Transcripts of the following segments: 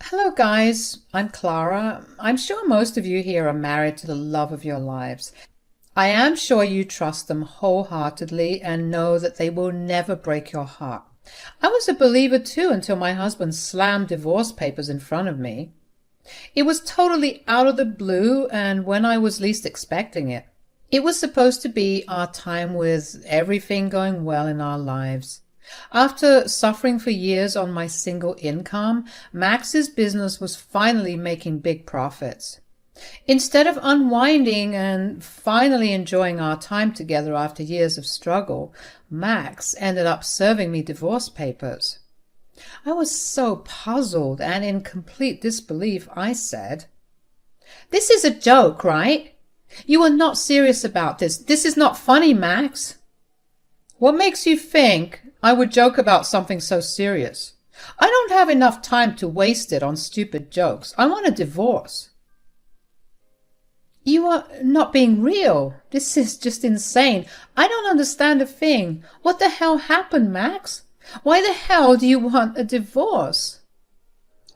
Hello, guys. I'm Clara. I'm sure most of you here are married to the love of your lives. I am sure you trust them wholeheartedly and know that they will never break your heart. I was a believer too until my husband slammed divorce papers in front of me. It was totally out of the blue and when I was least expecting it. It was supposed to be our time with everything going well in our lives. After suffering for years on my single income, Max's business was finally making big profits. Instead of unwinding and finally enjoying our time together after years of struggle, Max ended up serving me divorce papers. I was so puzzled and in complete disbelief, I said, "This is a joke, right? You are not serious about this. This is not funny, Max." "What makes you think I would joke about something so serious? I don't have enough time to waste it on stupid jokes. I want a divorce." "You are not being real. This is just insane. I don't understand a thing. What the hell happened, Max? Why the hell do you want a divorce?"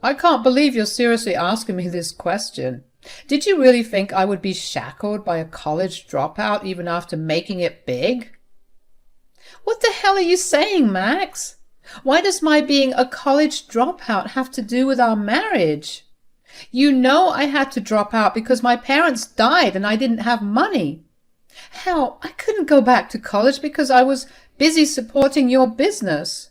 "I can't believe you're seriously asking me this question. Did you really think I would be shackled by a college dropout even after making it big?" "What the hell are you saying, Max? Why does my being a college dropout have to do with our marriage? You know I had to drop out because my parents died and I didn't have money. Hell, I couldn't go back to college because I was busy supporting your business."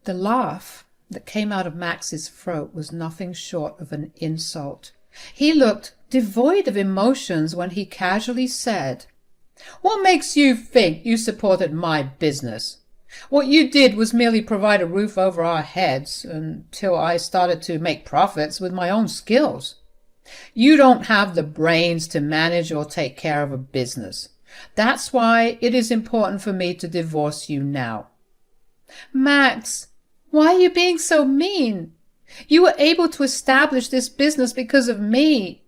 The laugh that came out of Max's throat was nothing short of an insult. He looked devoid of emotions when he casually said, "What makes you think you supported my business? What you did was merely provide a roof over our heads until I started to make profits with my own skills. You don't have the brains to manage or take care of a business. That's why it is important for me to divorce you now." "Max, why are you being so mean? You were able to establish this business because of me."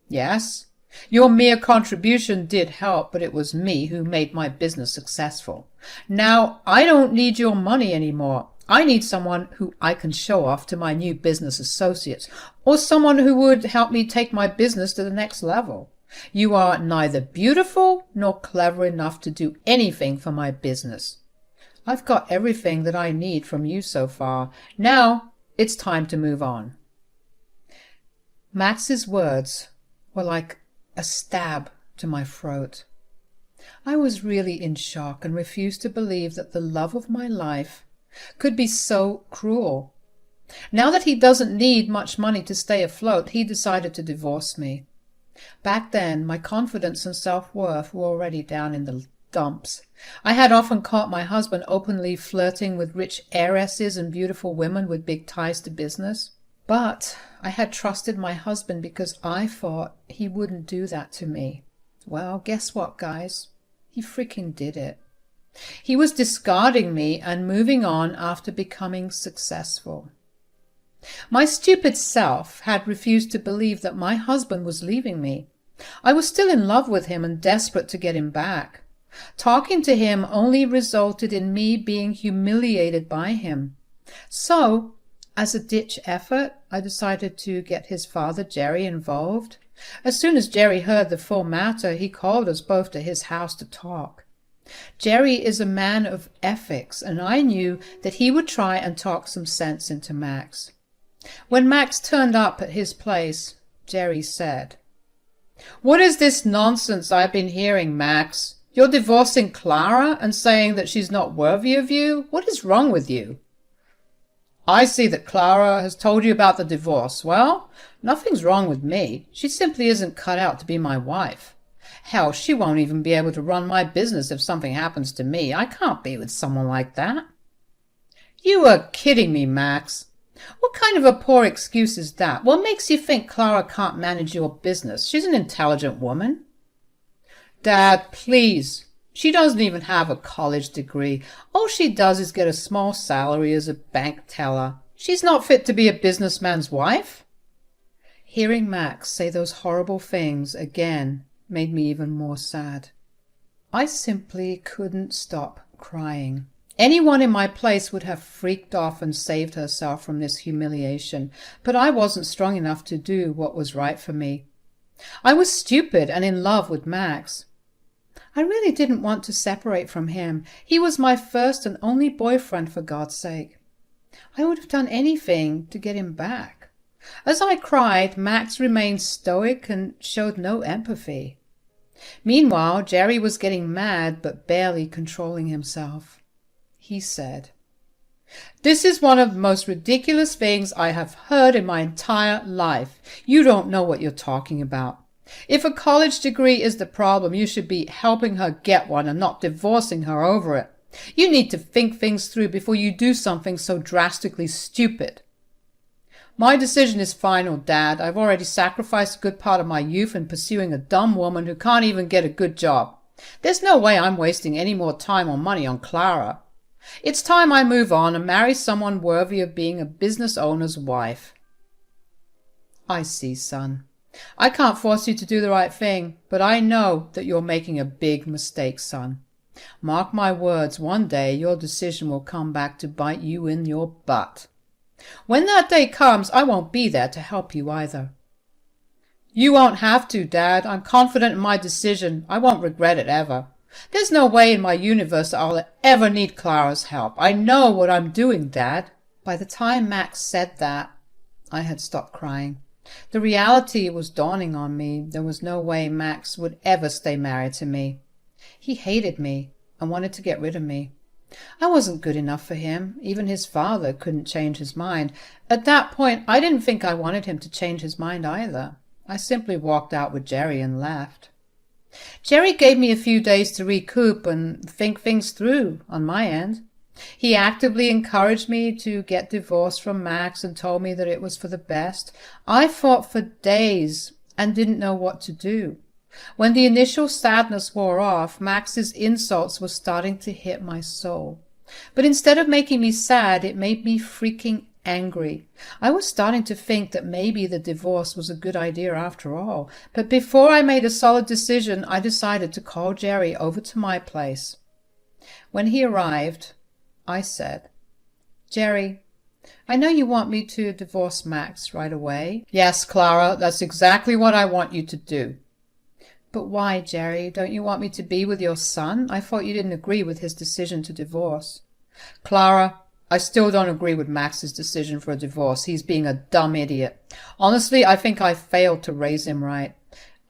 "Yes. Your mere contribution did help, but it was me who made my business successful. Now I don't need your money anymore. I need someone who I can show off to my new business associates, or someone who would help me take my business to the next level. You are neither beautiful nor clever enough to do anything for my business. I've got everything that I need from you so far. Now it's time to move on." Max's words were like a stab to my throat. I was really in shock and refused to believe that the love of my life could be so cruel. Now that he doesn't need much money to stay afloat, he decided to divorce me. Back then, my confidence and self-worth were already down in the dumps. I had often caught my husband openly flirting with rich heiresses and beautiful women with big ties to business. But I had trusted my husband because I thought he wouldn't do that to me. Well, guess what, guys? He freaking did it. He was discarding me and moving on after becoming successful. My stupid self had refused to believe that my husband was leaving me. I was still in love with him and desperate to get him back. Talking to him only resulted in me being humiliated by him. So, as a ditch effort, I decided to get his father, Jerry, involved. As soon as Jerry heard the full matter, he called us both to his house to talk. Jerry is a man of ethics, and I knew that he would try and talk some sense into Max. When Max turned up at his place, Jerry said, "What is this nonsense I've been hearing, Max? You're divorcing Clara and saying that she's not worthy of you? What is wrong with you?" "I see that Clara has told you about the divorce. Well, nothing's wrong with me. She simply isn't cut out to be my wife. Hell, she won't even be able to run my business if something happens to me. I can't be with someone like that." "You are kidding me, Max. What kind of a poor excuse is that? What makes you think Clara can't manage your business? She's an intelligent woman." "Dad, please. She doesn't even have a college degree. All she does is get a small salary as a bank teller. She's not fit to be a businessman's wife." Hearing Max say those horrible things again made me even more sad. I simply couldn't stop crying. Anyone in my place would have freaked off and saved herself from this humiliation, but I wasn't strong enough to do what was right for me. I was stupid and in love with Max. I really didn't want to separate from him. He was my first and only boyfriend, for God's sake. I would have done anything to get him back. As I cried, Max remained stoic and showed no empathy. Meanwhile, Jerry was getting mad but barely controlling himself. He said, "This is one of the most ridiculous things I have heard in my entire life. You don't know what you're talking about. If a college degree is the problem, you should be helping her get one and not divorcing her over it. You need to think things through before you do something so drastically stupid." "My decision is final, Dad. I've already sacrificed a good part of my youth in pursuing a dumb woman who can't even get a good job. There's no way I'm wasting any more time or money on Clara. It's time I move on and marry someone worthy of being a business owner's wife." "I see, son. I can't force you to do the right thing, but I know that you're making a big mistake, son. Mark my words, one day your decision will come back to bite you in your butt. When that day comes, I won't be there to help you either." "You won't have to, Dad. I'm confident in my decision. I won't regret it ever. There's no way in my universe that I'll ever need Clara's help. I know what I'm doing, Dad." By the time Max said that, I had stopped crying. The reality was dawning on me. There was no way Max would ever stay married to me. He hated me and wanted to get rid of me. I wasn't good enough for him. Even his father couldn't change his mind. At that point, I didn't think I wanted him to change his mind either. I simply walked out with Jerry and left. Jerry gave me a few days to recoup and think things through on my end. He actively encouraged me to get divorced from Max and told me that it was for the best. I fought for days and didn't know what to do. When the initial sadness wore off, Max's insults were starting to hit my soul. But instead of making me sad, it made me freaking angry. I was starting to think that maybe the divorce was a good idea after all. But before I made a solid decision, I decided to call Jerry over to my place. When he arrived, I said, "Jerry, I know you want me to divorce Max right away." "Yes, Clara, that's exactly what I want you to do." "But why, Jerry? Don't you want me to be with your son? I thought you didn't agree with his decision to divorce." "Clara, I still don't agree with Max's decision for a divorce. He's being a dumb idiot. Honestly, I think I failed to raise him right.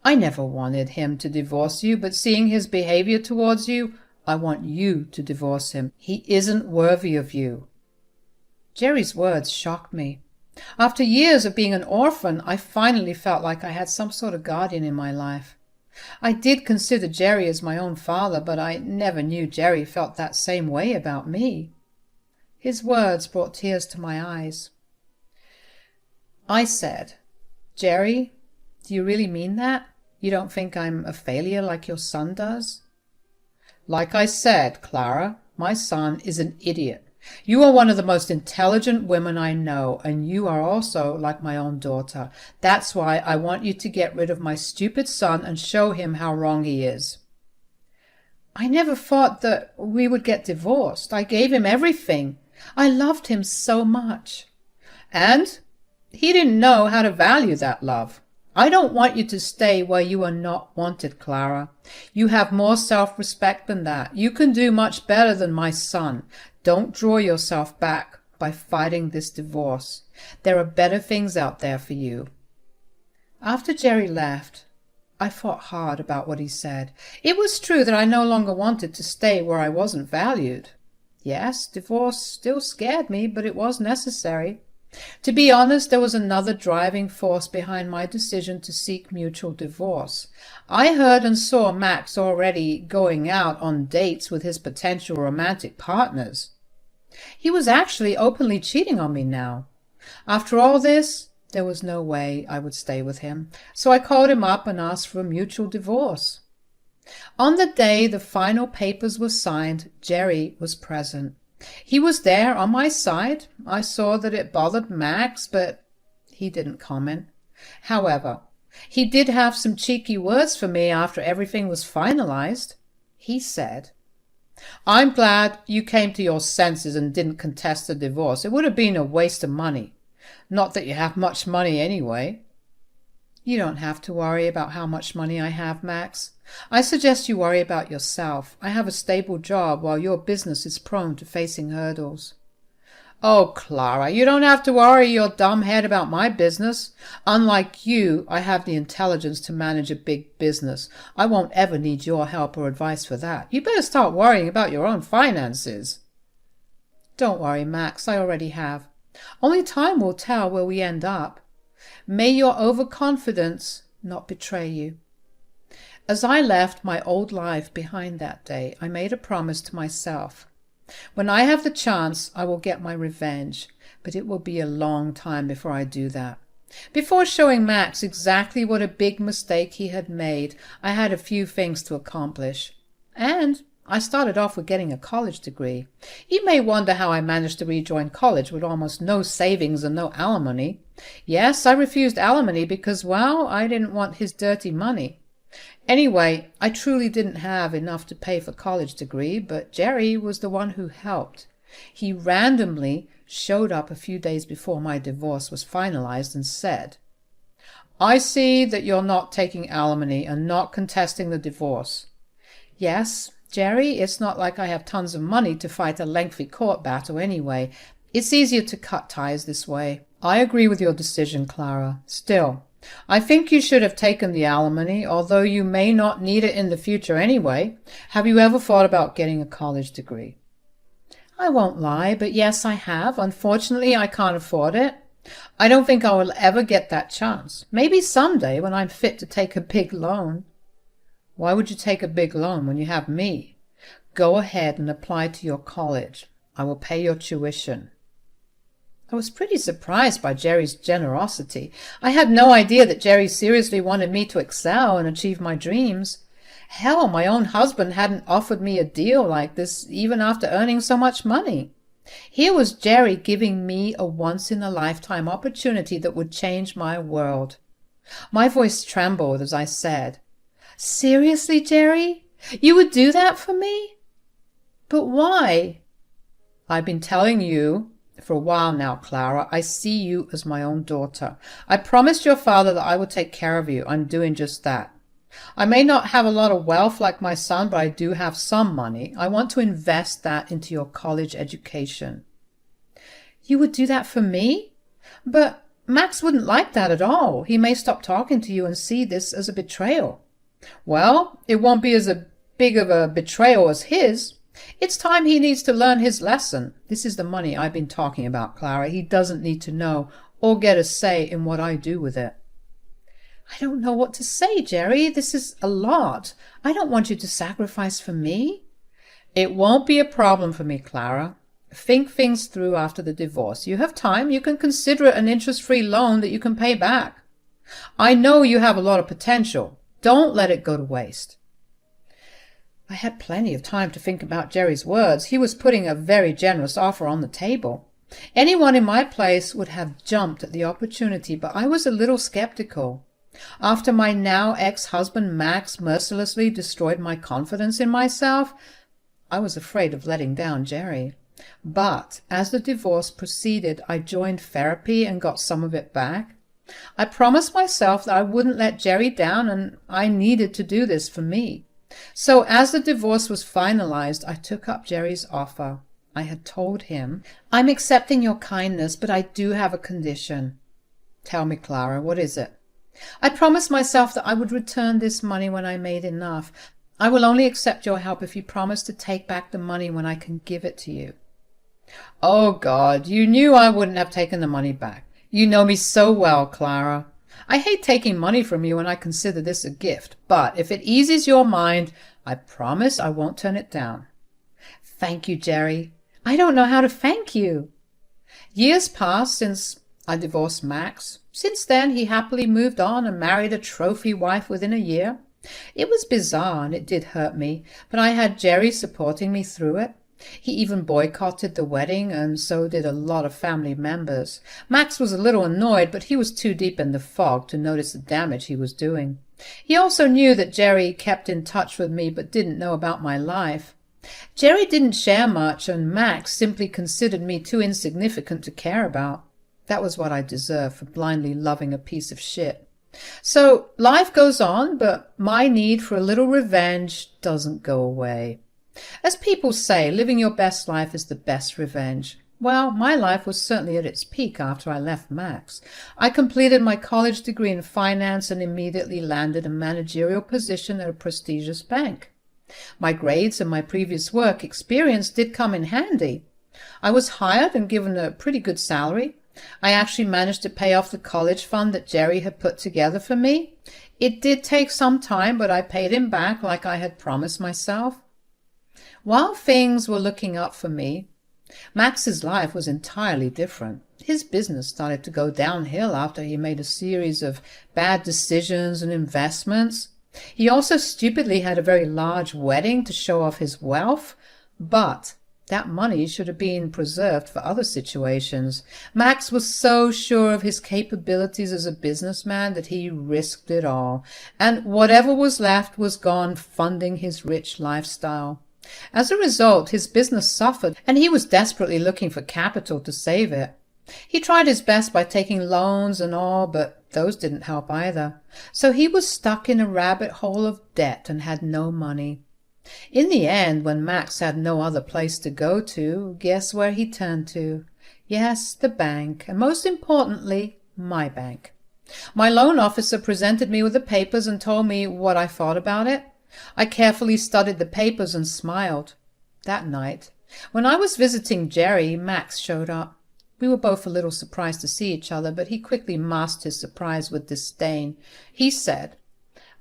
I never wanted him to divorce you, but seeing his behavior towards you, I want you to divorce him. He isn't worthy of you." Jerry's words shocked me. After years of being an orphan, I finally felt like I had some sort of guardian in my life. I did consider Jerry as my own father, but I never knew Jerry felt that same way about me. His words brought tears to my eyes. I said, "Jerry, do you really mean that? You don't think I'm a failure like your son does?" "Like I said, Clara, my son is an idiot. You are one of the most intelligent women I know, and you are also like my own daughter. That's why I want you to get rid of my stupid son and show him how wrong he is." "I never thought that we would get divorced. I gave him everything. I loved him so much." "And he didn't know how to value that love. I don't want you to stay where you are not wanted, Clara. You have more self-respect than that. You can do much better than my son. Don't draw yourself back by fighting this divorce. There are better things out there for you." After Jerry left, I thought hard about what he said. It was true that I no longer wanted to stay where I wasn't valued. Yes, divorce still scared me, but it was necessary. To be honest, there was another driving force behind my decision to seek mutual divorce. I heard and saw Max already going out on dates with his potential romantic partners. He was actually openly cheating on me now. After all this, there was no way I would stay with him, so I called him up and asked for a mutual divorce. On the day the final papers were signed, Jerry was present. He was there on my side. I saw that it bothered Max, but he didn't comment. However, he did have some cheeky words for me after everything was finalized. He said, I'm glad you came to your senses and didn't contest the divorce. It would have been a waste of money. Not that you have much money anyway. You don't have to worry about how much money I have, Max. I suggest you worry about yourself. I have a stable job while your business is prone to facing hurdles. Oh, Clara, you don't have to worry your dumb head about my business. Unlike you, I have the intelligence to manage a big business. I won't ever need your help or advice for that. You better start worrying about your own finances. Don't worry, Max, I already have. Only time will tell where we end up. May your overconfidence not betray you. As I left my old life behind that day, I made a promise to myself. When I have the chance, I will get my revenge, but it will be a long time before I do that. Before showing Max exactly what a big mistake he had made, I had a few things to accomplish. And I started off with getting a college degree. You may wonder how I managed to rejoin college with almost no savings and no alimony. Yes, I refused alimony because, well, I didn't want his dirty money. Anyway, I truly didn't have enough to pay for college degree, but Jerry was the one who helped. He randomly showed up a few days before my divorce was finalized and said, "I see that you're not taking alimony and not contesting the divorce." Yes, Jerry, it's not like I have tons of money to fight a lengthy court battle anyway. It's easier to cut ties this way. I agree with your decision, Clara. Still, I think you should have taken the alimony, although you may not need it in the future anyway. Have you ever thought about getting a college degree? I won't lie, but yes, I have. Unfortunately, I can't afford it. I don't think I will ever get that chance. Maybe someday when I'm fit to take a big loan. Why would you take a big loan when you have me? Go ahead and apply to your college. I will pay your tuition. I was pretty surprised by Jerry's generosity. I had no idea that Jerry seriously wanted me to excel and achieve my dreams. Hell, my own husband hadn't offered me a deal like this even after earning so much money. Here was Jerry giving me a once-in-a-lifetime opportunity that would change my world. My voice trembled as I said, "Seriously, Jerry? You would do that for me?" "But why?" "I've been telling you for a while now, Clara. I see you as my own daughter. I promised your father that I would take care of you. I'm doing just that. I may not have a lot of wealth like my son, but I do have some money. I want to invest that into your college education." "You would do that for me? But Max wouldn't like that at all. He may stop talking to you and see this as a betrayal." "Well, it won't be as big of a betrayal as his. It's time he needs to learn his lesson. This is the money I've been talking about, Clara. He doesn't need to know or get a say in what I do with it." "I don't know what to say, Jerry. This is a lot. I don't want you to sacrifice for me." "It won't be a problem for me, Clara. Think things through after the divorce. You have time. You can consider it an interest-free loan that you can pay back. I know you have a lot of potential. Don't let it go to waste." I had plenty of time to think about Jerry's words. He was putting a very generous offer on the table. Anyone in my place would have jumped at the opportunity, but I was a little skeptical. After my now ex-husband Max mercilessly destroyed my confidence in myself, I was afraid of letting down Jerry. But as the divorce proceeded, I joined therapy and got some of it back. I promised myself that I wouldn't let Jerry down, and I needed to do this for me. So as the divorce was finalized, I took up Jerry's offer. I had told him, "I'm accepting your kindness, but I do have a condition." "Tell me, Clara, what is it?" "I promised myself that I would return this money when I made enough. I will only accept your help if you promise to take back the money when I can give it to you." "Oh, God, you knew I wouldn't have taken the money back. You know me so well, Clara. I hate taking money from you, and I consider this a gift. But if it eases your mind, I promise I won't turn it down." "Thank you, Jerry. I don't know how to thank you." Years passed since I divorced Max. Since then, he happily moved on and married a trophy wife within a year. It was bizarre, and it did hurt me, but I had Jerry supporting me through it. He even boycotted the wedding, and so did a lot of family members. Max was a little annoyed, but he was too deep in the fog to notice the damage he was doing. He also knew that Jerry kept in touch with me but didn't know about my life. Jerry didn't share much, and Max simply considered me too insignificant to care about. That was what I deserved for blindly loving a piece of shit. So life goes on, but my need for a little revenge doesn't go away. As people say, living your best life is the best revenge. Well, my life was certainly at its peak after I left Max. I completed my college degree in finance and immediately landed a managerial position at a prestigious bank. My grades and my previous work experience did come in handy. I was hired and given a pretty good salary. I actually managed to pay off the college fund that Jerry had put together for me. It did take some time, but I paid him back like I had promised myself. While things were looking up for me, Max's life was entirely different. His business started to go downhill after he made a series of bad decisions and investments. He also stupidly had a very large wedding to show off his wealth, but that money should have been preserved for other situations. Max was so sure of his capabilities as a businessman that he risked it all, and whatever was left was gone funding his rich lifestyle. As a result, his business suffered, and he was desperately looking for capital to save it. He tried his best by taking loans and all, but those didn't help either. So he was stuck in a rabbit hole of debt and had no money. In the end, when Max had no other place to go to, guess where he turned to? Yes, the bank, and most importantly, my bank. My loan officer presented me with the papers and told me what I thought about it. I carefully studied the papers and smiled. That night, when I was visiting Jerry, Max showed up. We were both a little surprised to see each other, but he quickly masked his surprise with disdain. He said,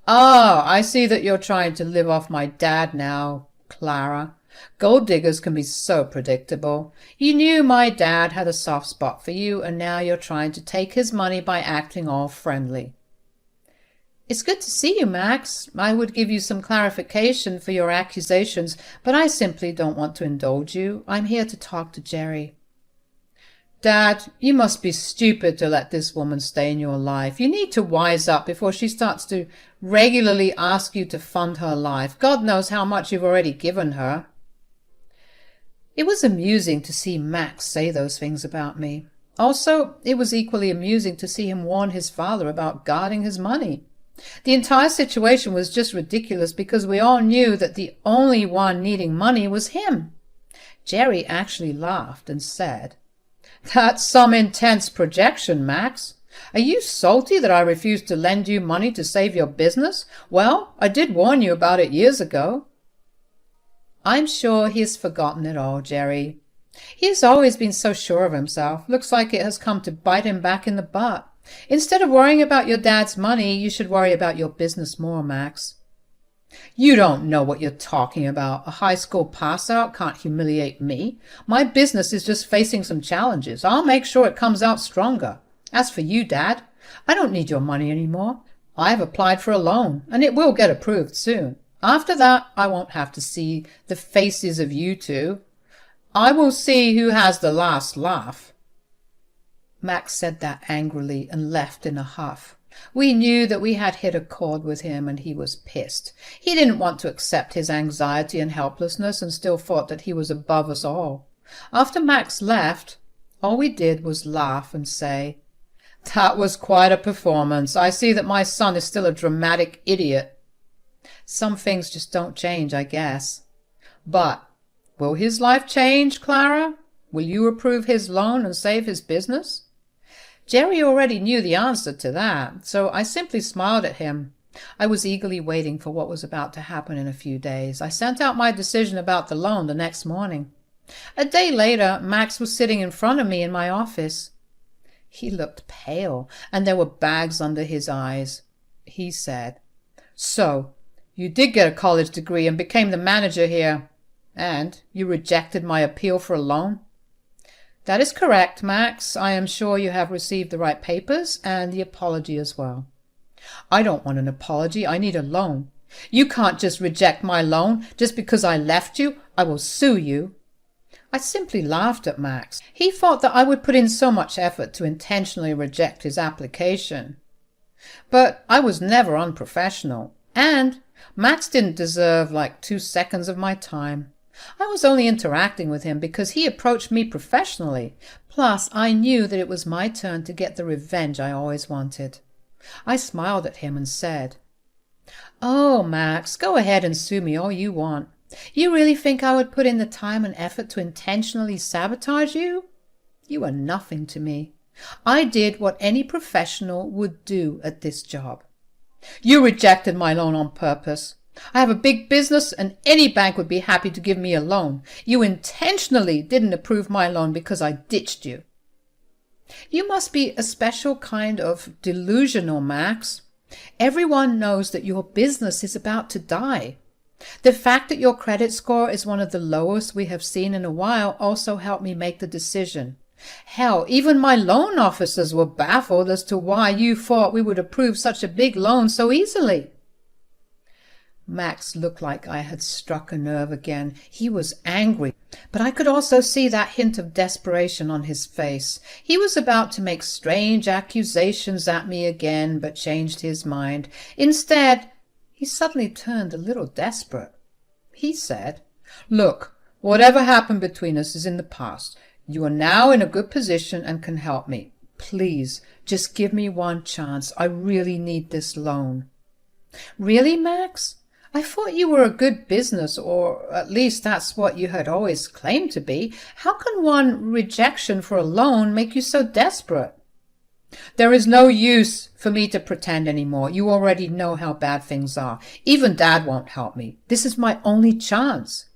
"Oh, I see that you're trying to live off my dad now, Clara. Gold diggers can be so predictable. You knew my dad had a soft spot for you, and now you're trying to take his money by acting all friendly." "It's good to see you, Max. I would give you some clarification for your accusations, but I simply don't want to indulge you. I'm here to talk to Jerry." "Dad, you must be stupid to let this woman stay in your life. You need to wise up before she starts to regularly ask you to fund her life. God knows how much you've already given her." It was amusing to see Max say those things about me. Also, it was equally amusing to see him warn his father about guarding his money. The entire situation was just ridiculous because we all knew that the only one needing money was him. Jerry actually laughed and said, "That's some intense projection, Max. Are you salty that I refused to lend you money to save your business? Well, I did warn you about it years ago." "I'm sure he has forgotten it all, Jerry. He has always been so sure of himself. Looks like it has come to bite him back in the butt. Instead of worrying about your dad's money, you should worry about your business more, Max." "You don't know what you're talking about. A high school pass-out can't humiliate me. My business is just facing some challenges. I'll make sure it comes out stronger. As for you, Dad, I don't need your money anymore. I've applied for a loan, and it will get approved soon. After that, I won't have to see the faces of you two. I will see who has the last laugh." Max said that angrily and left in a huff. We knew that we had hit a chord with him, and he was pissed. He didn't want to accept his anxiety and helplessness and still thought that he was above us all. After Max left, all we did was laugh and say, "That was quite a performance. I see that my son is still a dramatic idiot." Some things just don't change, I guess. But will his life change, Clara? Will you approve his loan and save his business? Jerry already knew the answer to that, so I simply smiled at him. I was eagerly waiting for what was about to happen in a few days. I sent out my decision about the loan the next morning. A day later, Max was sitting in front of me in my office. He looked pale, and there were bags under his eyes. He said, "So, you did get a college degree and became the manager here, and you rejected my appeal for a loan?" "That is correct, Max. I am sure you have received the right papers and the apology as well." "I don't want an apology. I need a loan. You can't just reject my loan just because I left you. I will sue you." I simply laughed at Max. He thought that I would put in so much effort to intentionally reject his application. But I was never unprofessional, and Max didn't deserve like 2 seconds of my time. I was only interacting with him because he approached me professionally. Plus, I knew that it was my turn to get the revenge I always wanted. I smiled at him and said, "Oh, Max, go ahead and sue me all you want. You really think I would put in the time and effort to intentionally sabotage you? You are nothing to me. I did what any professional would do at this job. You rejected my loan on purpose. I have a big business and any bank would be happy to give me a loan. You intentionally didn't approve my loan because I ditched you. You must be a special kind of delusional, Max. Everyone knows that your business is about to die. The fact that your credit score is one of the lowest we have seen in a while also helped me make the decision. Hell, even my loan officers were baffled as to why you thought we would approve such a big loan so easily." Max looked like I had struck a nerve again. He was angry, but I could also see that hint of desperation on his face. He was about to make strange accusations at me again, but changed his mind. Instead, he suddenly turned a little desperate. He said, "Look, whatever happened between us is in the past. You are now in a good position and can help me. Please, just give me one chance. I really need this loan." "Really, Max? I thought you were a good business, or at least that's what you had always claimed to be. How can one rejection for a loan make you so desperate?" "There is no use for me to pretend anymore. You already know how bad things are. Even Dad won't help me. This is my only chance."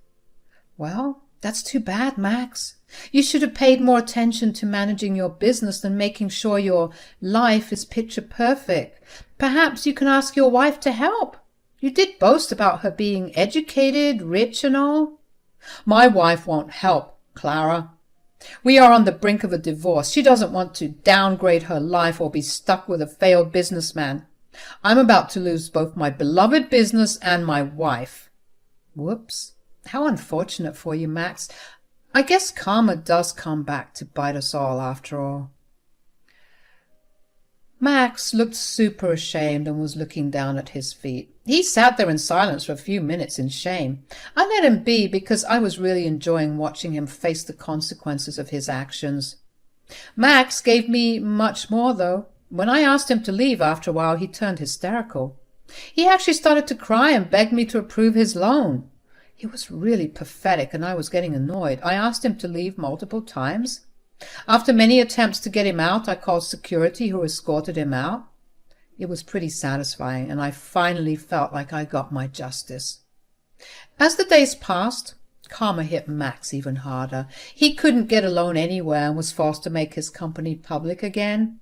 "Well, that's too bad, Max. You should have paid more attention to managing your business than making sure your life is picture perfect. Perhaps you can ask your wife to help. You did boast about her being educated, rich and all." "My wife won't help, Clara. We are on the brink of a divorce. She doesn't want to downgrade her life or be stuck with a failed businessman. I'm about to lose both my beloved business and my wife." Whoops. How unfortunate for you, Max. I guess karma does come back to bite us all after all. Max looked super ashamed and was looking down at his feet. He sat there in silence for a few minutes in shame. I let him be because I was really enjoying watching him face the consequences of his actions. Max gave me much more, though. When I asked him to leave after a while, he turned hysterical. He actually started to cry and begged me to approve his loan. He was really pathetic, and I was getting annoyed. I asked him to leave multiple times. After many attempts to get him out, I called security, who escorted him out. It was pretty satisfying, and I finally felt like I got my justice. As the days passed, karma hit Max even harder. He couldn't get a loan anywhere and was forced to make his company public again.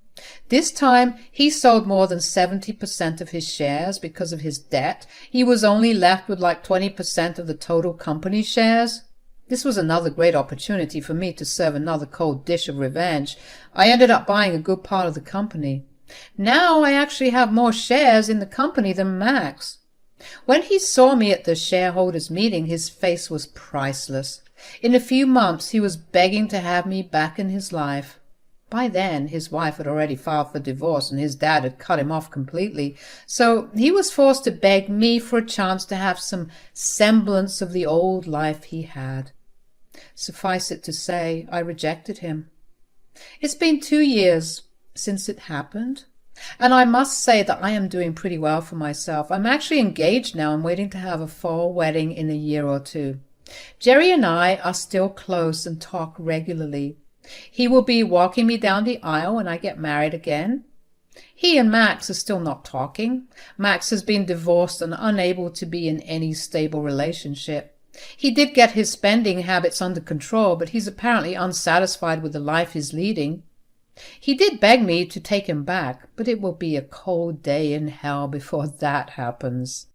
This time, he sold more than 70% of his shares because of his debt. He was only left with like 20% of the total company shares. This was another great opportunity for me to serve another cold dish of revenge. I ended up buying a good part of the company. Now I actually have more shares in the company than Max. When he saw me at the shareholders' meeting, his face was priceless. In a few months, he was begging to have me back in his life. By then, his wife had already filed for divorce and his dad had cut him off completely, so he was forced to beg me for a chance to have some semblance of the old life he had. Suffice it to say, I rejected him. It's been 2 years since it happened, and I must say that I am doing pretty well for myself. I'm actually engaged now and waiting to have a fall wedding in a year or two. Jerry and I are still close and talk regularly. He will be walking me down the aisle when I get married again. He and Max are still not talking. Max has been divorced and unable to be in any stable relationship. He did get his spending habits under control, but he's apparently unsatisfied with the life he's leading. He did beg me to take him back, but it will be a cold day in hell before that happens.